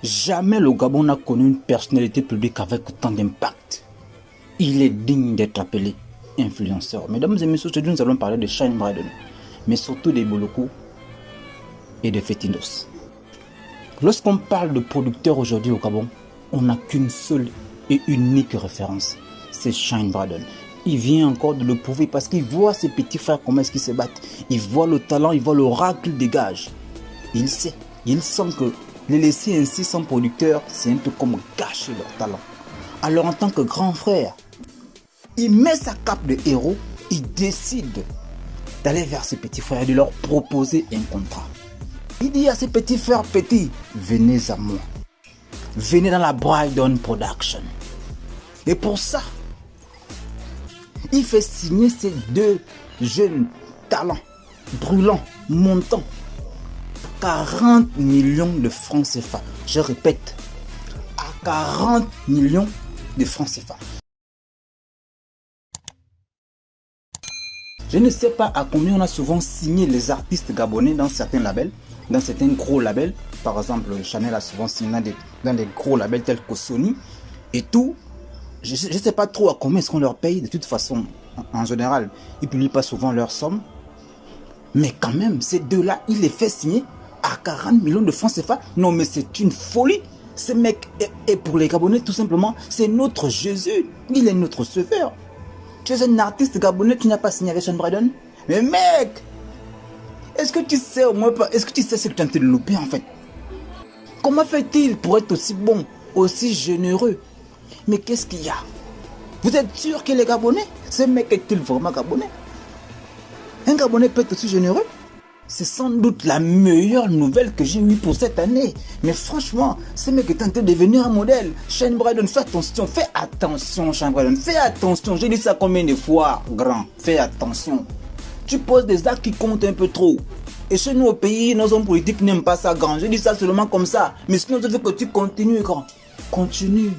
Jamais le Gabon n'a connu une personnalité publique avec autant d'impact. Il est digne d'être appelé influenceur. Mesdames et messieurs, aujourd'hui nous allons parler de Shine Bryden, mais surtout des Boloko et de Fetindos. Lorsqu'on parle de producteurs aujourd'hui au Gabon, on n'a qu'une seule et unique référence, c'est Shine Bryden. Il vient encore de le prouver parce qu'il voit ses petits frères comment est-ce qu'ils se battent. Il voit le talent, il voit l'oracle qu'il dégage. Il sait, il sent que les laisser ainsi sans producteur, c'est un peu comme gâcher leur talent. Alors en tant que grand frère, il met sa cape de héros, il décide d'aller vers ses petits frères et de leur proposer un contrat. Il dit à ses petits frères petits, venez à moi. Venez dans la Bryden Production. Et pour ça, il fait signer ces deux jeunes talents, brûlants, montants, 40 millions de francs CFA. Je répète, à 40 millions de francs CFA. Je ne sais pas à combien on a souvent signé les artistes gabonais dans certains labels, dans certains gros labels. Par exemple, Chanel a souvent signé dans des gros labels tels que Sony et tout. Je ne sais pas trop à combien est-ce qu'on leur paye. De toute façon, en général, ils ne publient pas souvent leur somme. Mais quand même, ces deux-là, il les fait signer à 40 millions de francs CFA. Non, mais c'est une folie. Ce mec, et pour les Gabonais, tout simplement, c'est notre Jésus. Il est notre sauveur. Tu es un artiste gabonais, tu n'as pas signé avec Shine Bryden. Mais mec, est-ce que tu sais au moins pas, est-ce que tu sais ce que tu as de louper en fait? Comment fait-il pour être aussi bon, aussi généreux? Mais qu'est-ce qu'il y a? Vous êtes sûr qu'il est gabonais? Ce mec est-il vraiment gabonais? Un Gabonais peut être aussi généreux? C'est sans doute la meilleure nouvelle que j'ai eue pour cette année. Mais franchement, ce mec est en train de devenir un modèle. Shine Bryden, fais attention Shine Bryden, fais attention. J'ai dit ça combien de fois, grand, fais attention. Tu poses des actes qui comptent un peu trop. Et chez nous au pays, nos hommes politiques n'aiment pas ça, grand. Je dis ça seulement comme ça. Mais sinon, je veux que tu continues, grand. Continue.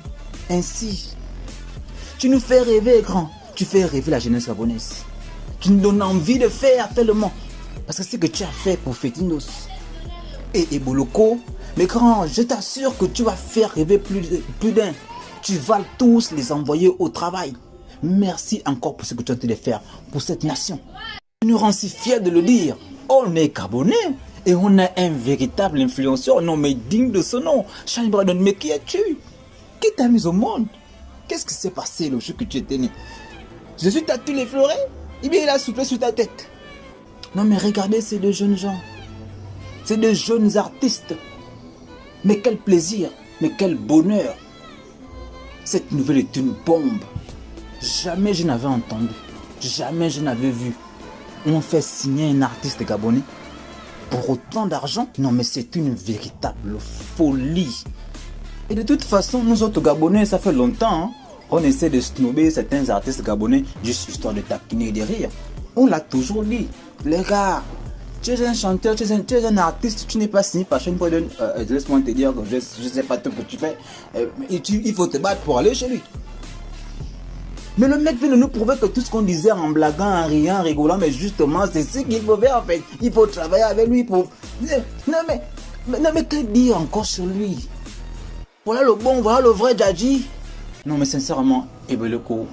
Ainsi. Tu nous fais rêver, grand. Tu fais rêver la jeunesse gabonaise. Tu nous donnes envie de faire tellement. Parce que c'est ce que tu as fait pour Fetindos et Boloko. Mais grand, je t'assure que tu vas faire rêver plus d'un. Tu vas tous les envoyer au travail. Merci encore pour ce que tu as tenté de faire pour cette nation. Tu nous rends si fiers de le dire. On est Gabonais et on a un véritable influenceur, non mais digne de ce nom. Shine Bryden, mais qui es-tu? Qui t'a mis au monde? Qu'est-ce qui s'est passé le jour que tu étais né? Jésus t'a-tu effleuré? Eh bien, il a soufflé sur ta tête. Non mais regardez ces deux jeunes gens. Ces deux jeunes artistes. Mais quel plaisir, mais quel bonheur. Cette nouvelle est une bombe. Jamais je n'avais entendu, jamais je n'avais vu. On fait signer un artiste gabonais pour autant d'argent. Non mais c'est une véritable folie. Et de toute façon, nous autres Gabonais, ça fait longtemps, hein, on essaie de snober certains artistes gabonais juste histoire de taquiner et de rire. On l'a toujours dit. Les gars, tu es un chanteur, tu es un artiste, tu n'es pas signé par Shine Bryden. Laisse-moi te dire que je ne sais pas tout ce que tu fais. Il faut te battre pour aller chez lui. Mais le mec vient de nous prouver que tout ce qu'on disait en blaguant, en riant, en rigolant, mais justement, c'est ce qu'il faut faire en fait. Il faut travailler avec lui pour... Non mais que dire encore sur lui? Voilà le bon, voilà le vrai Djadji. Non mais sincèrement, Boloko,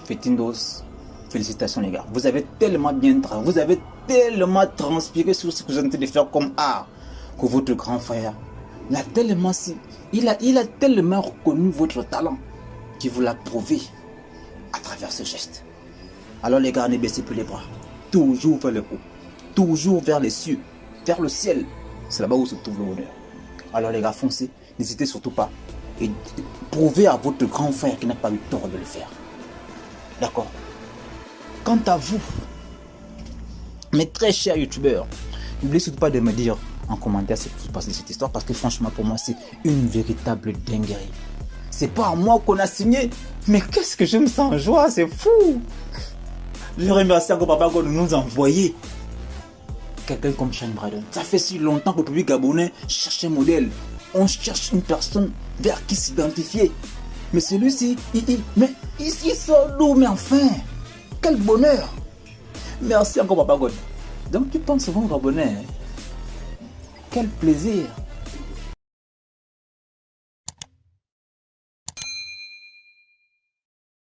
Fetindos, félicitations les gars. Vous avez tellement bien travaillé, vous avez tellement transpiré sur ce que vous êtes en train de faire comme art que votre grand frère. Il a tellement reconnu votre talent qu'il vous l'a prouvé à travers ce geste. Alors les gars, ne baissez plus les bras. Toujours vers le haut. Toujours vers les cieux. Vers le ciel. C'est là-bas où se trouve le honneur. Alors les gars, foncez. N'hésitez surtout pas. Et prouvez à votre grand frère qui n'a pas eu tort de le faire. D'accord? Quant à vous, mes très chers youtubeurs, n'oubliez surtout pas de me dire en commentaire ce qui se passe de cette histoire. Parce que franchement, pour moi, c'est une véritable dinguerie. C'est pas à moi qu'on a signé. Mais qu'est-ce que je me sens en joie, c'est fou. Je remercie encore Papa God de nous envoyer quelqu'un comme Shine Bryden. Ça fait si longtemps que le public gabonais cherche un modèle. On cherche une personne vers qui s'identifier. Mais celui-ci, il sort d'où? Mais enfin, quel bonheur. Merci encore Papa God. Donc tu penses souvent au Gabonais. Quel plaisir.